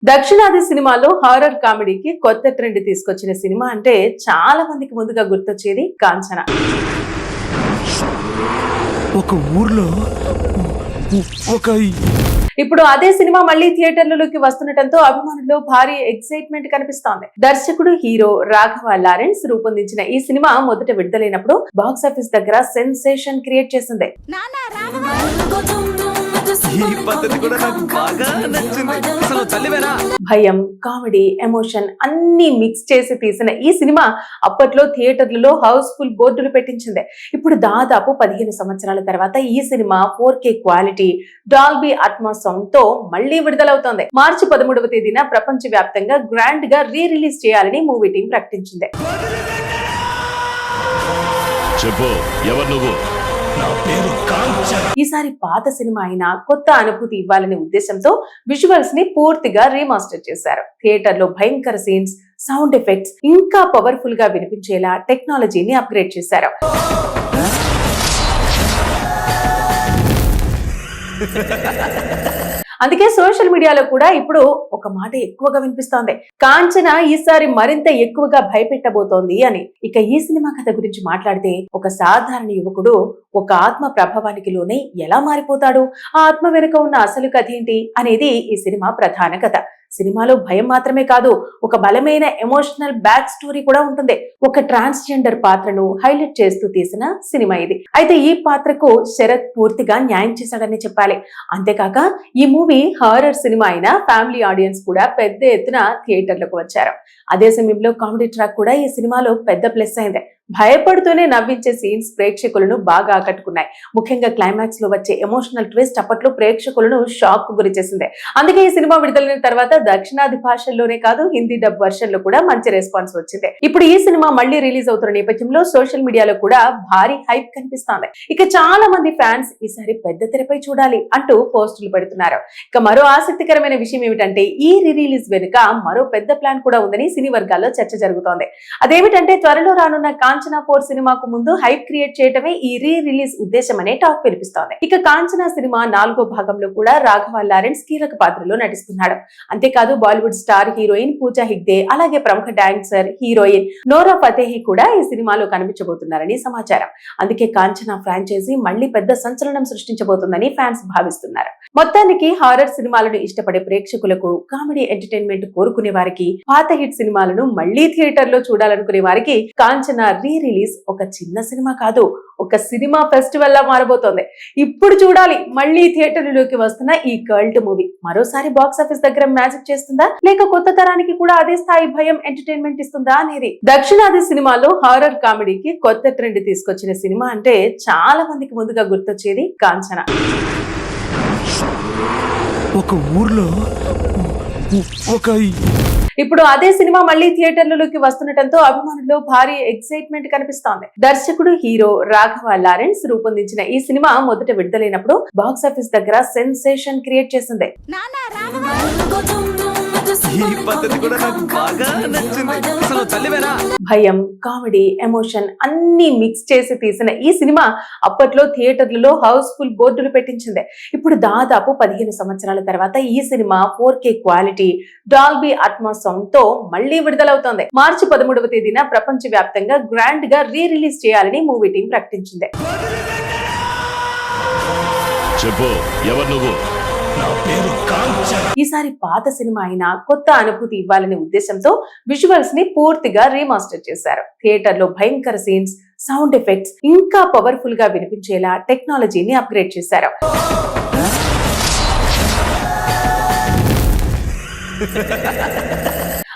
దక్షిణాది సినిమాలో హారర్ కామెడీకి కొత్త ట్రెండ్ తీసుకొచ్చిన సినిమా అంటే చాలా మందికి ముందుగా గుర్తొచ్చేది కాంచన. ఒక ఊర్లో ఒక ఇప్పుడు అదే సినిమా మళ్ళీ థియేటర్లలోకి వస్తుండటంతో అభిమానుల్లో భారీ ఎక్సైట్మెంట్ కనిపిస్తోంది. దర్శకుడు హీరో రాఘవ లారెన్స్ రూపొందించిన ఈ సినిమా మొదట విడుదలైనప్పుడు బాక్సాఫీస్ దగ్గర సెన్సేషన్ క్రియేట్ చేసింది. భయం, కామెడీ, ఎమోషన్ అన్ని మిక్స్ చేసి తీసిన ఈ సినిమా అప్పట్లో థియేటర్లలో హౌస్ఫుల్ బోర్డులు పెట్టించింది. ఇప్పుడు దాదాపు 15 సంవత్సరాల తర్వాత ఈ cinema 4K quality, Dolby Atmos sound తో మళ్లీ విడుదలవుతోంది. మార్చి 13వ తేదీన ప్రపంచ వ్యాప్తంగా గ్రాండ్ గా రిలీజ్ చేయాలని మూవీ టీం ప్రకటించింది. ఈసారి పాత సినిమా అయినా కొత్త అనుభూతి ఇవ్వాలనే ఉద్దేశంతో విజువల్స్ ని పూర్తిగా రీమాస్టర్ చేశారు. థియేటర్ లో భయంకర సీన్స్, సౌండ్ ఎఫెక్ట్స్ ఇంకా పవర్ఫుల్ గా వినిపించేలా టెక్నాలజీని అప్గ్రేడ్ చేశారు. అందుకే సోషల్ మీడియాలో కూడా ఇప్పుడు ఒక మాట ఎక్కువగా వినిపిస్తోంది, కాంచన ఈసారి మరింత ఎక్కువగా భయపెట్టబోతోంది అని. ఇక ఈ సినిమా కథ గురించి మాట్లాడితే, ఒక సాధారణ యువకుడు ఒక ఆత్మ ప్రభావానికి లోనే ఎలా మారిపోతాడు, ఆ ఆత్మ వెనుక ఉన్న అసలు కథ ఏంటి అనేది ఈ సినిమా ప్రధాన కథ. సినిమాలో భయం మాత్రమే కాదు, ఒక బలమైన ఎమోషనల్ బ్యాక్ స్టోరీ కూడా ఉంటుంది. ఒక ట్రాన్స్జెండర్ పాత్రను హైలైట్ చేస్తూ తీసిన సినిమా ఇది. అయితే ఈ పాత్రకు శరత్ పూర్తిగా న్యాయం చేశాడని చెప్పాలి. అంతేకాక ఈ మూవీ హారర్ సినిమా అయిన ఫ్యామిలీ ఆడియన్స్ కూడా పెద్ద ఎత్తున థియేటర్లకు వచ్చారు. అదే సమయంలో కామెడీ ట్రాక్ కూడా ఈ సినిమాలో పెద్ద ప్లస్ అయింది. భయపడుతూనే నవ్వించే సీన్స్ ప్రేక్షకులను బాగా ఆకట్టుకున్నాయి. ముఖ్యంగా క్లైమాక్స్ లో వచ్చే ఎమోషనల్ ట్విస్ట్ అప్పట్లో ప్రేక్షకులను షాక్ కు గురి చేసింది. అందుకే ఈ సినిమా విడుదలైన తర్వాత దక్షిణాది భాషల్లోనే కాదు, హిందీ డబ్ వర్షన్ లో కూడా మంచి రెస్పాన్స్ వచ్చింది. ఇప్పుడు ఈ సినిమా మళ్లీ రిలీజ్ అవుతున్న నేపథ్యంలో సోషల్ మీడియాలో కూడా భారీ హైప్ కనిపిస్తోంది. ఇక చాలా మంది ఫ్యాన్స్ ఈసారి పెద్ద తెరపై చూడాలి అంటూ పోస్టులు పెడుతున్నారు. ఇక మరో ఆసక్తికరమైన విషయం ఏమిటంటే, ఈ రిలీజ్ వెనుక మరో పెద్ద ప్లాన్ కూడా ఉందని సినీ వర్గాల్లో చర్చ జరుగుతోంది. అదేమిటంటే, త్వరలో రానున్న కాంచనా 4 సినిమాకు ముందు హైప్ క్రియేట్ చేయటమే ఈ రిలీజ్ ఉద్దేశం అనే టాక్ వినిపిస్తోంది. ఇక కాంచనా సినిమా 4వ భాగంలో కూడా రాఘవ లారెన్స్ కీలక పాత్రలో నటిస్తున్నాడు. అంతేకాదు బాలీవుడ్ స్టార్ హీరోయిన్ పూజా హెగ్డే, అలాగే ప్రముఖ డాన్సర్ హీరోయిన్ నోరా ఫతేహి కూడా ఈ సినిమాలో కనిపించబోతున్నారని సమాచారం. అందుకే కాంచనా ఫ్రాంచైజీ మళ్లీ పెద్ద సంచలనం సృష్టించబోతుందని ఫ్యాన్స్ భావిస్తున్నారు. మొత్తానికి హారర్ సినిమాలను ఇష్టపడే ప్రేక్షకులకు, కామెడీ ఎంటర్టైన్మెంట్ కోరుకునే వారికి, పాత హిట్ సినిమాలను మళ్లీ థియేటర్ లో చూడాలనుకునే వారికి కాంచనా రిలీజ్ ఒక చిన్న సినిమా కాదు, ఒక సినిమా ఫెస్టివల్ లా మారబోతోంది. ఇప్పుడు చూడాలి మళ్లీ థియేటర్లోకి వస్తున్న ఈ కల్ట్ మూవీ మరోసారి బాక్సాఫీస్ దగ్గర మ్యాజిక్ చేస్తుందా, లేక కొత్త తరానికి కూడా అదే స్థాయి భయం, ఎంటర్టైన్మెంట్ ఇస్తుందా అనేది. దక్షిణాది సినిమాలో హారర్ కామెడీకి కొత్త ట్రెండ్ తీసుకొచ్చిన సినిమా అంటే చాలా మందికి ముందుగా గుర్తొచ్చేది కాంచన. ఒక ఊర్లో ఒక ఇప్పుడు అదే సినిమా మళ్లీ థియేటర్లలోకి వస్తుండటంతో అభిమానుల్లో భారీ ఎక్సైట్మెంట్ కనిపిస్తోంది. దర్శకుడు హీరో రాఘవ లారెన్స్ రూపొందించిన ఈ సినిమా మొదట విడుదలైనప్పుడు బాక్సాఫీస్ దగ్గర సెన్సేషన్ క్రియేట్ చేసింది. భయం, కామెడీ, ఎమోషన్ అన్ని మిక్స్ చేసి తీసిన ఈ సినిమా అప్పట్లో థియేటర్లలో హౌస్ఫుల్ బోర్డులు పెట్టించింది. ఇప్పుడు దాదాపు 15 సంవత్సరాల తర్వాత ఈ cinema 4K quality, Dolby Atmos sound తో మళ్లీ విడుదలవుతోంది. మార్చి 13వ తేదీన ప్రపంచ వ్యాప్తంగా గ్రాండ్ గా రిలీజ్ చేయాలని మూవీ టీం ప్రకటించింది. ఈసారి పాత సినిమా అయినా కొత్త అనుభూతి ఇవ్వాలనే ఉద్దేశంతో విజువల్స్ ని పూర్తిగా రీమాస్టర్ చేశారు. థియేటర్ లో భయంకర సీన్స్, సౌండ్ ఎఫెక్ట్స్ ఇంకా పవర్ఫుల్ గా వినిపించేలా టెక్నాలజీని అప్గ్రేడ్ చేశారు.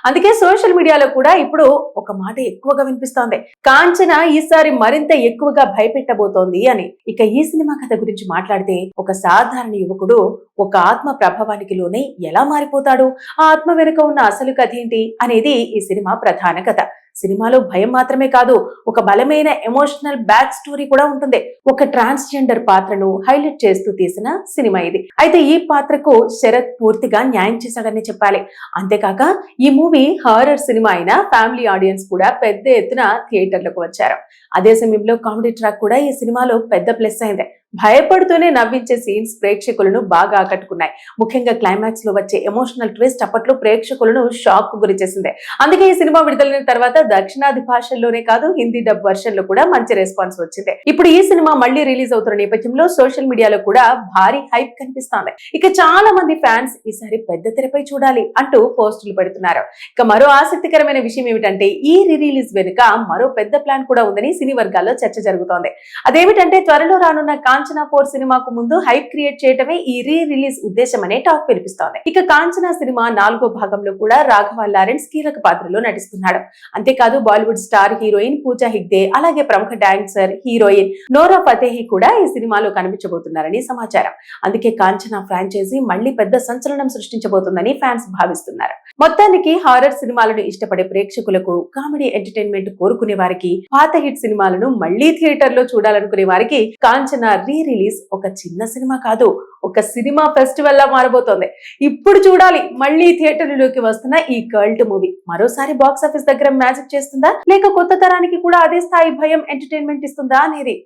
అందుకే సోషల్ మీడియాలో కూడా ఇప్పుడు ఒక మాట ఎక్కువగా వినిపిస్తోంది, కాంచన ఈసారి మరింత ఎక్కువగా భయపెట్టబోతోంది అని. ఇక ఈ సినిమా కథ గురించి మాట్లాడితే, ఒక సాధారణ యువకుడు ఒక ఆత్మ ప్రభావానికి లోనే ఎలా మారిపోతాడు, ఆ ఆత్మ వెనుక ఉన్న అసలు కథ ఏంటి అనేది ఈ సినిమా ప్రధాన కథ. సినిమాలో భయం మాత్రమే కాదు, ఒక బలమైన ఎమోషనల్ బ్యాక్ స్టోరీ కూడా ఉంటుంది. ఒక ట్రాన్స్జెండర్ పాత్రను హైలైట్ చేస్తూ తీసిన సినిమా ఇది. అయితే ఈ పాత్రకు శరత్ పూర్తిగా న్యాయం చేశాడని చెప్పాలి. అంతేకాక ఈ మూవీ హారర్ సినిమా అయిన ఫ్యామిలీ ఆడియన్స్ కూడా పెద్ద ఎత్తున థియేటర్లకు వచ్చారు. అదే సమయంలో కామెడీ ట్రాక్ కూడా ఈ సినిమాలో పెద్ద ప్లస్ అయింది. భయపడుతూనే నవ్వించే సీన్స్ ప్రేక్షకులను బాగా ఆకట్టుకున్నాయి. ముఖ్యంగా క్లైమాక్స్ లో వచ్చే ఎమోషనల్ ట్విస్ట్ అప్పట్లో ప్రేక్షకులను షాక్ కు గురి చేసింది. అందుకే ఈ సినిమా విడుదలైన తర్వాత దక్షిణాది భాషల్లోనే కాదు హిందీ డబ్ వర్షన్ లో కూడా మంచి రెస్పాన్స్ వచ్చింది. ఇప్పుడు ఈ సినిమా మళ్ళీ రిలీజ్ అవుతున్న నేపథ్యంలో సోషల్ మీడియాలో కూడా భారీ హైప్ కనిపిస్తోంది. ఇక చాలా మంది ఫ్యాన్స్ ఈసారి పెద్ద తెరపై చూడాలి అంటూ పోస్టులు పెడుతున్నారు. ఇక మరో ఆసక్తికరమైన విషయం ఏమిటంటే ఈ రిలీజ్ వెనుక మరో పెద్ద ప్లాన్ కూడా ఉందని సినీ వర్గాల్లో చర్చ జరుగుతోంది. అదేమిటంటే త్వరలో రానున్న కాంచనా 4 సినిమాకు ముందు హైప్ క్రియేట్ చేయటమే ఈ రిలీజ్ ఉద్దేశం అనే టాక్ వినిపిస్తోంది. ఇక కాంచనా సినిమా 4వ భాగంలో కూడా రాఘవ లారెన్స్ కీలక పాత్రలో నటిస్తున్నాడు. అంతేకాదు బాలీవుడ్ స్టార్ హీరోయిన్ పూజా హెగ్డే, అలాగే ప్రముఖ డాన్సర్ హీరోయిన్ నోరా ఫతేహి కూడా ఈ సినిమాలో కనిపించబోతున్నారని సమాచారం. అందుకే కాంచనా ఫ్రాంచైజీ మళ్లీ పెద్ద సంచలనం సృష్టించబోతుందని ఫ్యాన్స్ భావిస్తున్నారు. మొత్తానికి హారర్ సినిమాలను ఇష్టపడే ప్రేక్షకులకు, కామెడీ ఎంటర్టైన్మెంట్ కోరుకునే వారికి, పాత హిట్ సినిమాలను మళ్లీ థియేటర్ లో చూడాలనుకునే వారికి కాంచనా రిలీజ్ ఒక చిన్న సినిమా కాదు, ఒక సినిమా ఫెస్టివల్ లా మారబోతోంది. ఇప్పుడు చూడాలి మళ్లీ థియేటర్లోకి వస్తున్న ఈ కల్ట్ మూవీ మరోసారి బాక్స్ ఆఫీస్ దగ్గర మ్యాజిక్ చేస్తుందా, లేక కొత్త తరానికి కూడా అదే స్థాయి భయం ఎంటర్టైన్మెంట్ ఇస్తుందా అనేది.